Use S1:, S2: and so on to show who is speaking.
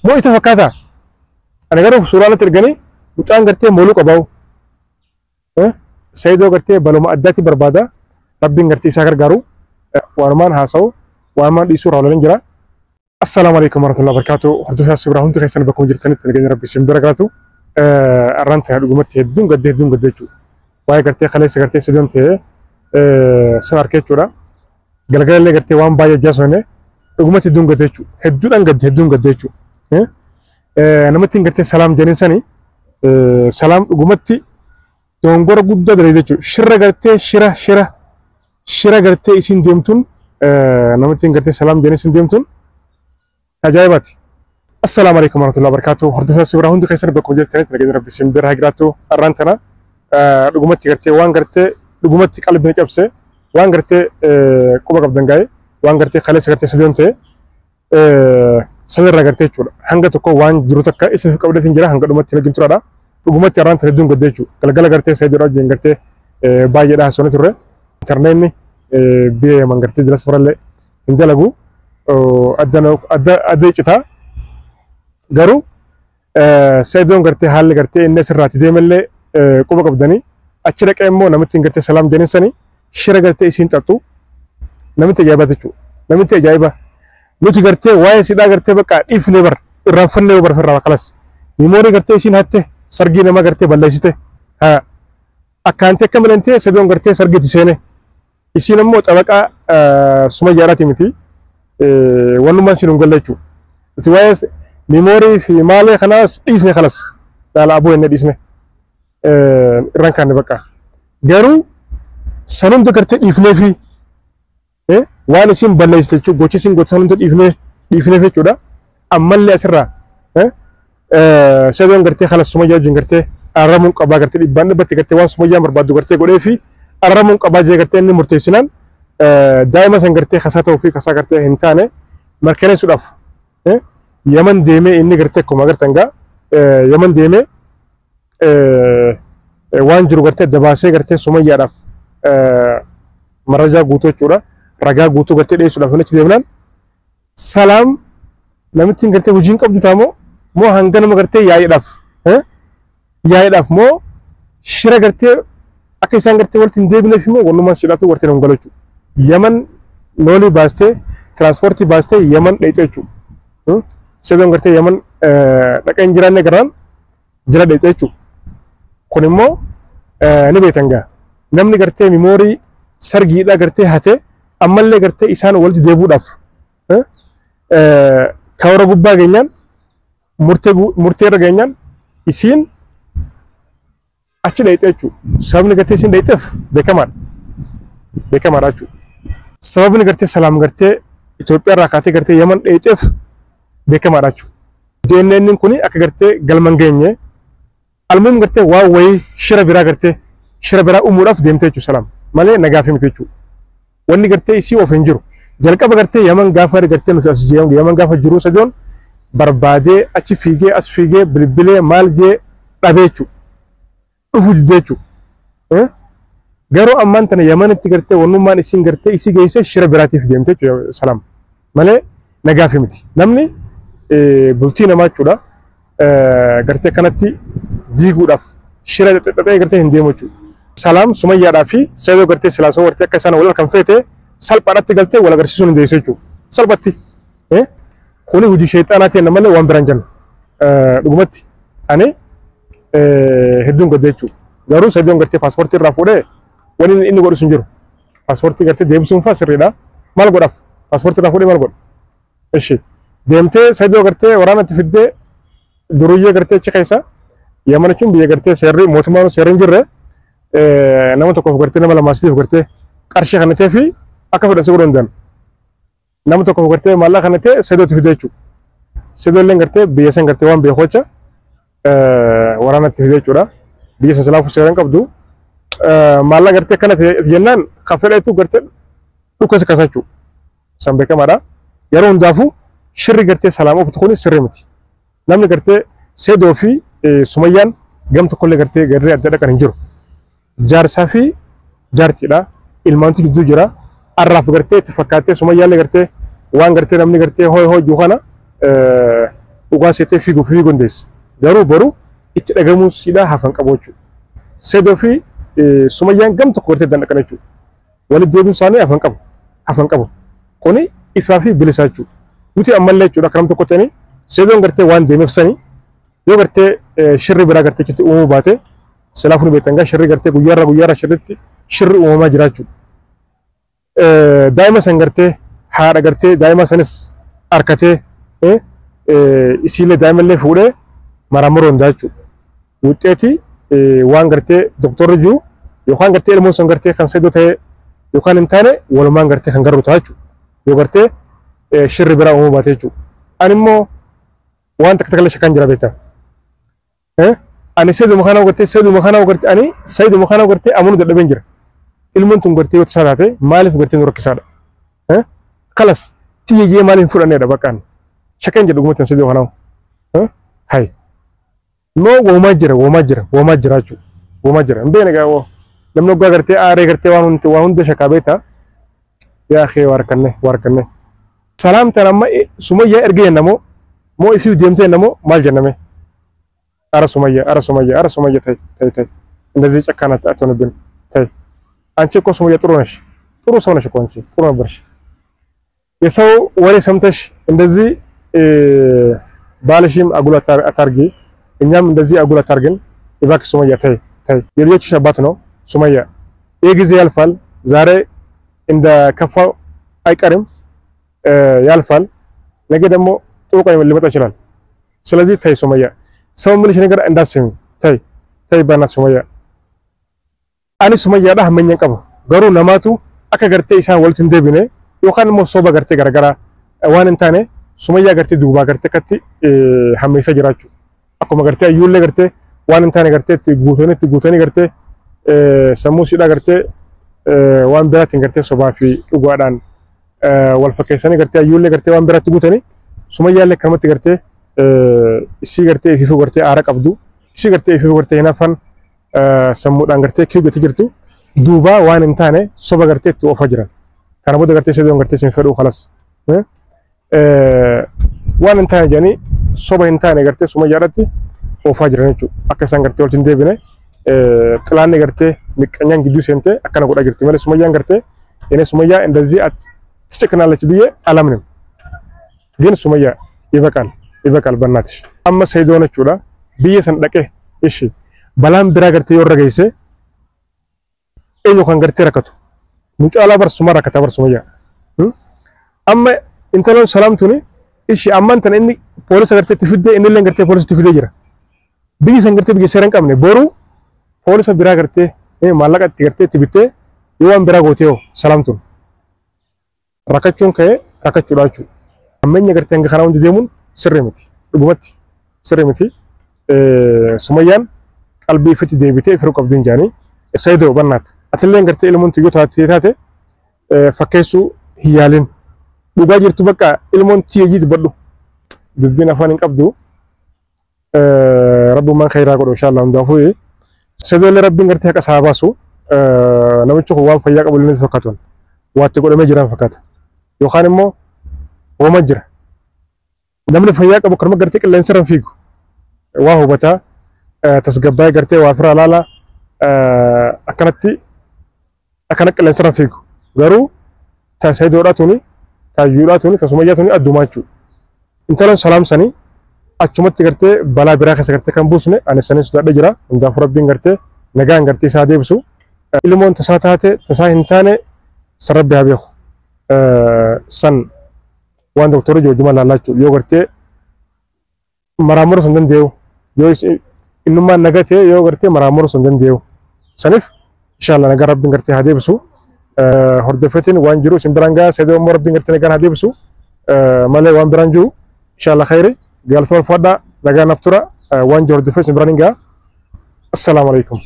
S1: مو يتفكاتا أنا قرب سورة ترجعني وتان قرتي مولوك أباو سيدو قرتي بلو ما أداتي بربادا ربي قرتي ساكر قارو وارمان هاسو وارمان يسور على الانجرا. السلام عليكم ورحمة الله وبركاته. هردوها سبراهون تخيسان بكم جرتني تنجاني ربي سيم بركاته. أرانتها رقمتي هدون قديتو واي قرتي خليس قرتي سيدون تي سنار كيتشورا قلقل اللي قرتي وان بايا جاسوني رقمتي هدون قديتو نمتين قرتي سلام جنساني سلام رقمتي دونغور قدة دريدتو شرة قرتي شرة قرتي اسين ديمتون نمتين قرتي سلام جنسين ديمتون أجايباتي. السلام عليكم ورحمة الله وبركاته. هردوها سبراهون تخيسان بكم جرتني تنجاني ربي سيم برهاجراتو أرانتنا رقمتي قرتي وان قرتي رقمتي قلب نجابسه وان قرتي كوبا قبدنجاي وان قرتي خليس قرتي سديونتي سنر قرتي تشولا هنگا تكو وان جروتك اسم قبل تنجرا هنگا رقمتي لجن ترادا رقمتي رانت ردون قديتشو قلقل قرتي سيدرا جن قرتي باي ده سونة تره ترنيني بي من قرتي جلس برالي انجلقو أدى جتا قرو سيدون قرتي حال قرتي الناس الراتي ديمالي كوبا قبدني أشرك أمو نمتين قرتي سلام جنساني شرك قرتي اسين ترتو نمتي جايباتشو نمتي جايبا نوتي قرتي واي سيدا قرتي بقى إف نيبر الرافن نيبر في الروا خلاص ميموري قرتي اسين هاتي سرقي نما قرتي بلشته ها أكانتي كمل أنتي سيدون قرتي سرقي تسينه اسين أمو تبقى سما جاراتي متي ونما سينون قلتشو تواي ميموري في مالي خلاص إيسني خلاص لا أبوي إنه إيسني رانكان بقى جارو سنون دكرت إفني في وانا سين بلايستشو غوتشي سين غوت سنون دك إفني في كذا أمال لي أسرع سيدون غرتي خلاص سمجا جن غرتي أرامون كبا غرتي إبان بتي غرتي وان سمجا مربادو غرتي غوري في أرامون كبا جي غرتي إني مرتيسنان دائما سن غرتي خساتو في خسا غرتي هنتانه مركني سوداف يمن ديمه إني غرتي كوما غرتنغا يمن ديمه وان جرو غرتي دباسه غرتي سمجا راف مرجع غوتو چورا رجع غوتو غرتي دي سوداف نچ ديمنان سلام نمتين غرتي وجين قبد تامو مو هنگن مغرتي ياي داف مو شرا غرتي اكيسان غرتي ولتين ديبنا فيمو ونما سيداتو ورتي نغلوچو يمن نولي باسته ترانسپورتي باسته يمن ديتچو سيدون غرتي يمن دكان جيران نگران جرا ديتچو كونيمو ني بيتنگا نمني غرتي ميموري سرغي دا غرتي هاته امال غرتي اسان ولتي ديبو داف كاورا غبا گنيان مرتي رگنيان اسين اچ ديتچو سبن غرتي سين ديتف بكمان اچو سببن غرتي سلام غرتي ኢትዮጵያ ራካቴ ገርቴ የመን ኤጭፍ በከማራቹ ዲኤንኤን ኩኒ አከ ገርቴ ገልመን ገኘ አልሙም ገርቴ ዋው ወይ ሽረ ቢራ ገርቴ ሽረ ቢራ ኡሙራፍ ደምቴቹ ሰላም ማለ ነጋፊ ምትቹ ወኒ ገርቴ ሲ ኦፈንጅሩ ጀልቀበ ገርቴ የመን ጋፈር ገርቴ ነው ሳስጂያም የመን ጋፈር ጅሩ ሰጆን በርባዴ አቺ ፊጌ አስፊጌ ብልብሌ ማልጄ ጣቤቹ ኡፉጅዴቹ ገሮ አማንተነ የመን ትገርቴ ወኑማን እስን ገርቴ እሲ ገይሰ ሽረ ቢራቲፍ ደምቴቹ ሰላም ማለ ነጋፊ ምት ነምኒ ቡልቲ ነማቹዳ ገርቴ ከነቲ ዲጉዳፍ ሽረ ተጠጠ ገርቴ እንዴሞቹ ሰላም ሱመያ ዳፊ ሰይዶ ገርቴ ስላሶ ወርቴ ከሰነ ወለ ከንፈቴ ሰልጳራት ገርቴ ወለ ገርሲሱን እንደይሰቹ ሰልጳቲ ሁኒ ሁጂ ሸይጣናቴ ነመለ ወንብራንጀን ዱጉመቲ አኔ ሄዱን ገደቹ ገሩ ሰይዶን ገርቴ ፓስፖርት ራፎደ ወኒ ኢኒ ጎዱ ስንጀሩ ፓስፖርት ገርቴ ደምሱን ፋስሪዳ ማል ጎዳፍ ፓስፖርት ራፎደ ማል ጎድ እሺ ደምቴ ሰይዶ ገርቴ ወራነት ፍዴ ዱሩዬ ገርቴ ቺኸይሳ የመነቹም በየገርቴ ሰሪ ሞትማኑ ሰረንጅረ nama tokko fugartee nama lamaasiif fugartee qarshii kanatee fi akka fudhate godhan dan nama tokko fugartee maallaa kanatee sedooti fide jechuudha. Sedoolleen gartee biyya san gartee waan beekocha waraanatti fide jechuudha. Biyya san silaa fuushee qabdu maallaa gartee kana jennaan kaffaleetu gartee dhukkasa kasachuu san beekamaadha. Yeroo hundaafuu shirri gartee salaamaa ofitti kuni sirrii miti. Namni gartee sedoo fi sumayyaan gam tokkollee gartee garree adda adda kan hin jiru. Jaarsaa fi jaartiidha. Ilmaantu gidduu jira. Arraaf gartee itti fakkaatee sumayyaallee gartee waan gartee namni gartee hooy hojjuu kana ugaasitee fiiguu dandeessi. Garuu boruu itti dhagamuun siidhaa hafan qabu jechuudha. Seedoo fi Sumayyaan gam tokko gartee dandaqan jechuudha. Walitti deebiin isaanii hafan qabu. Kuni ifaa fi bilisa jechuudha. Nuti ammallee jechuudha akka nam tokko ta'anii Seedoon gartee waan deemeef sanii yoo gartee shirri biraa gartee itti uumuu baate silaafuu ni beektan gaa shirri gartee guyyaarraa shirritti shirri uumamaa jira jechuudha. Daa'ima san gartee haadha gartee daa'ima sanis harkatee isiillee daa'imallee fuudhee maraamuroo hundaa jechuudha. Wuxxeetii waan gartee doktorri jiru yookaan gartee ilmoon sun gartee kan seedoo ta'ee yookaan hin taane walumaan gartee kan garuu ta'a jechuudha. Yoo gartee shirri biraa uumuu baate jechuudha. Ani immoo waan takka takka shakkaan jira beektaa. Ani seeduma kanaa gartee ani seeduma kanaa gartee amanuu dadhabeen jira. Ilmoon tun gartee yoo tasaa taate maaliif gartee nu rakkisaadha. Kalas tiyyee maaliif fudhanneedha baqqaan. Shakkaan jedhu gumatti seeduma kanaa. Hai. No wama jira jechuudha. Wama jira. Hin beekne gaa namni oggaa gartee aaree gartee waan hunda shakkaa beektaa. Yaa akhi waarkanne. Salaamtaan amma Sumayyaa erga jennamoo moo ifiif deemtee jennamoo maal jenname? Ara Sumayyaa tay. እንደዚህ ጨካና አትሆንብን tay. አንቺ እኮ ሱመያ ጥሩ ሰው ነሽ እኮ አንቺ ጥሩ ነበርሽ። የሰው ወሬ ሰምተሽ እንደዚህ ባልሽም አጉል አታርጊ፣ እኛም እንደዚህ አጉል አታርግን። እባክሽ ሱመያ tay. የልጆችሽ አባት ነው ሱመያ። ይህ ጊዜ ያልፋል። ዛሬ እንደ ከፋው አይቀርም ያልፋል። ነገ ደግሞ ጥሩ ቀን ሊመጣ ይችላል። ስለዚህ tay ሱመያ ሰው ምልሽ ነገር እንዳትሰሚ tay ባናት ሱመያ። ani Sumayyaadha hammeenya qaba garuu namaatu akka gartee isaan walitti hin deebine yookaan immoo soba gartee garagara waan hin taane Sumayyaa gartee duubaa gartee akkatti hammeessa jiraachuu akkuma gartee ayyuullee gartee waan hin taane gartee itti guutanii gartee sammuu siidhaa gartee waan biraatiin gartee sobaa fi dhugaadhaan wal fakkeessanii gartee ayyuullee gartee waan biraatti guutanii Sumayyaallee kanamatti gartee isii gartee ififuu gartee aara qabdu isii gartee ififuu gartee hin hafan sammuudhaan gartee kiyyootti jirtu duuba waan hin taane soba gartee itti oofaa jiran. Kana booda gartee seedoon gartee sin fedhuu kalas. Waan hin taane jedhanii soba hin taane gartee Sumayyaadhaatti oofaa jiran jechuudha. Akka isaan gartee walitti hin deebine xilaanni gartee miqqanyaan gidduu seentee akkana godhaa jirti malee Sumayyaan gartee inni Sumayyaa እንደዚህ ትጨክናለች ብዬ አላምንም። ግን Sumayyaa ይበቃል በእናትሽ amma seedoon jechuudha biyya san dhaqee እሺ balaan biraa gartee yoo rageesse eenyu kan gartee rakkatu nu caalaa barsuma rakkata Sumayyaa. Amma intaloon salaamtuuni ishi amman tan inni poolisa gartee itti fiddee inni illee gartee poolisa itti fiddee jira. Biyyi san gartee biyya seera hin qabne boru poolisa biraa gartee maallaqa itti gartee itti bittee yoo waan biraa gootee salaamtuun rakkachuun ka'ee rakkachuudha jechuudha. Ammeenya gartee hanga kanaa hundi deemuun sirrii miti dhugumatti sirrii miti. Sumayyaan qalbii ifitti deebitee ifiruu qabdiin jaanii seedoo bannaat atillee gartee ilmoon tiyyoo taate fakkeessuu hin yaalin dhugaa jirtu bakka ilmoon tiyyee dubbadhu dubbiin afaan hin qabdu rabbumaan khayraa godhu inshallah hundaafuu seedoolee rabbiin gartee haqa isaa baasu namichi kun waan fayyaa qabu illee fakkaatuun waatti godhamee jiran fakkaata yookaan immoo hooma jira namni fayyaa qabu karma gartee qilleensa irra fiigu waa hubataa tasgabbaa'ee gartee waa fira laala akkana qilleensa irra fiigu garuu seedoodhaa tuni taayyuudhaa tuni Sumayyaa tuni addumaa jechuudha. Intalaan salaamsanii achumatti gartee balaa biraa keessa gartee kan buusne ani sanii sodaadha jira hundaafuu rabbiin gartee nagaan gartee isaa deebisu ilmoon tasaa taate tasaa hin taane sarabbi haa beeku san waan doktorri joojjuma laallachuu yoo gartee maraamuruu sun dandeewu yoo innummaan nagatee yoo gartee maraamuruu sun dandeewu saniif inshallah nagaa rabbiin gartee haa deebisu hordofetiin waan jiru isin biraan gaa seedoo immoo rabbiin gartee nagaan haa deebisu malee waan biraan jiru inshallah khayri galatoon fadha nagaa naftura waan jiru hordofee isin biraan gaa assalamu alaikum.